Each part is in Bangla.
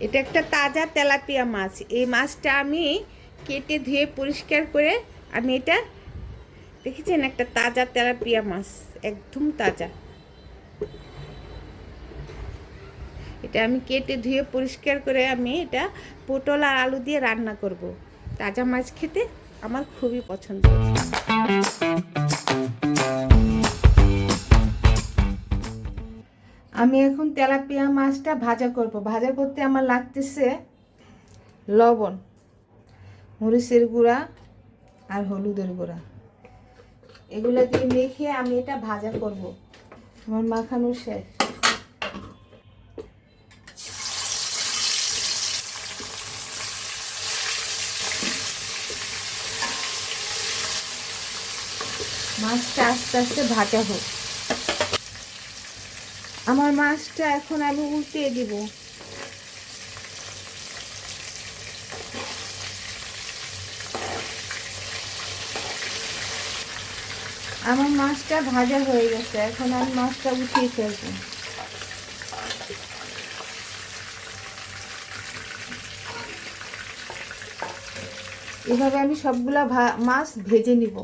এটা একটা তাজা তেলাপিয়া মাছ। এই মাছটা আমি কেটে ধুয়ে পরিষ্কার করে আমি এটা দেখেছেন, একটা তাজা তেলাপিয়া মাছ, একদম তাজা। এটা আমি কেটে ধুয়ে পরিষ্কার করে আমি এটা পটল আর আলু দিয়ে রান্না করব। তাজা মাছ খেতে আমার খুবই পছন্দ। আমি এখন তেলাপিয়া মাছটা ভাজা করব। ভাজা করতে আমার লাগতেছে লবণ, মরিচের গুঁড়া আর হলুদের গুঁড়া। এগুলো দিয়ে মেখে আমি এটা ভাজা করব। আমার মাখানো শেষ। মাছটা আস্তে আস্তে ভাজা হোক। আমার মাছটা এখন আমি উল্টিয়ে দিব। আমার মাছটা ভাজা হয়ে গেছে, এখন আমি মাছটা উঠিয়ে ফেলবো। এভাবে আমি সবগুলা মাছ ভেজে নিব।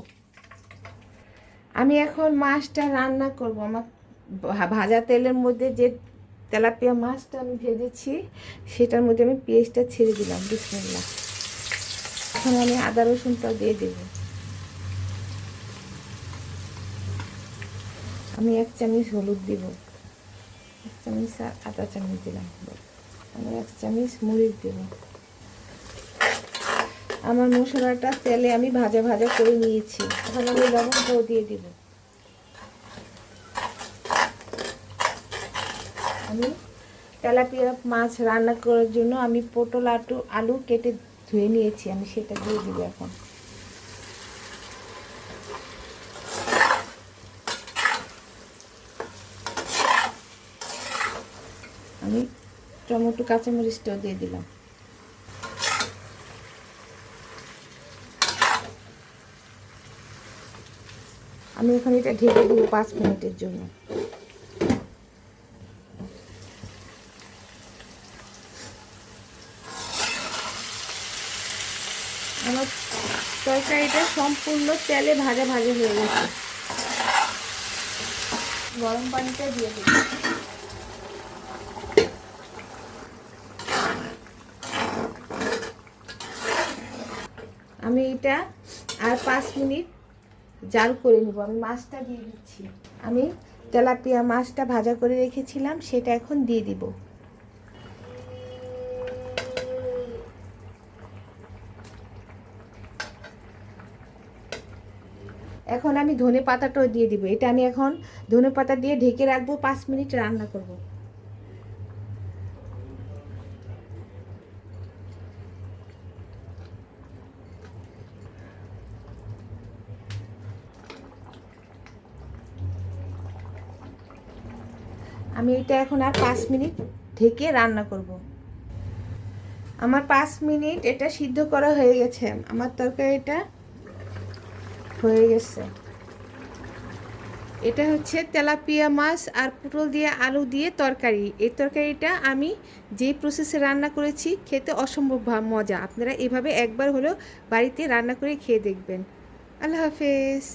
আমি এখন মাছটা রান্না করব। আমার ভাজা তেলের মধ্যে যে তেলাপিয়া মাছটা আমি ভেজেছি সেটার মধ্যে আমি পেঁয়াজটা ছেড়ে দিলাম। বিসমিল্লাহ। এখন আমি আদা রসুনটা দিয়ে দেব। আমি 1 চামচ হলুদ দিব, 1 চামচ আদা চামচ দিলাম, আমি 1 চামচ মরিচ দেব। আমার মশলাটা তেলে আমি ভাজা ভাজা করে নিয়েছি। এখন আমি লবণটাও দিয়ে দিব। আমি তেলাপিয়া মাছ রান্না করার জন্য আমি পটল আলু কেটে ধুয়ে নিয়েছি, আমি সেটা দিয়ে দিব। এখন আমি টমেটো কাঁচামরিচটাও দিয়ে দিলাম। আমি এখন এটা ঢেকে দিব 5 মিনিটের জন্য। আমার তরকারিটা সম্পূর্ণ তেলে ভাজা ভাজা হয়ে গেছে। গরম পানিটা দিয়ে দেব। আমি এটা আর 5 মিনিট জাল করে নেব। আমি মাছটা দিয়ে দিচ্ছি। আমি তেলাপিয়া মাছটা ভাজা করে রেখেছিলাম, সেটা এখন দিয়ে দিব। এখন আমি ধনে পাতাটাও দিয়ে দিব। এটা আমি এখন ধনে পাতা দিয়ে ঢেকে রাখবো, 5 মিনিট রান্না করব। আমি এটা এখন আর 5 মিনিট ঢেকে রান্না করব। আমার 5 মিনিট এটা সিদ্ধ করা হয়ে গেছে। আমার তরকারিটা হয়ে গেছে। এটা হচ্ছে তেলাপিয়া মাছ আর পটল দিয়ে আলু দিয়ে তরকারি। এই তরকারিটা আমি যেই প্রসেসে রান্না করেছি খেতে অসম্ভব মজা। আপনারা এভাবে একবার হলেও বাড়িতে রান্না করে খেয়ে দেখবেন। আল্লাহ হাফেজ।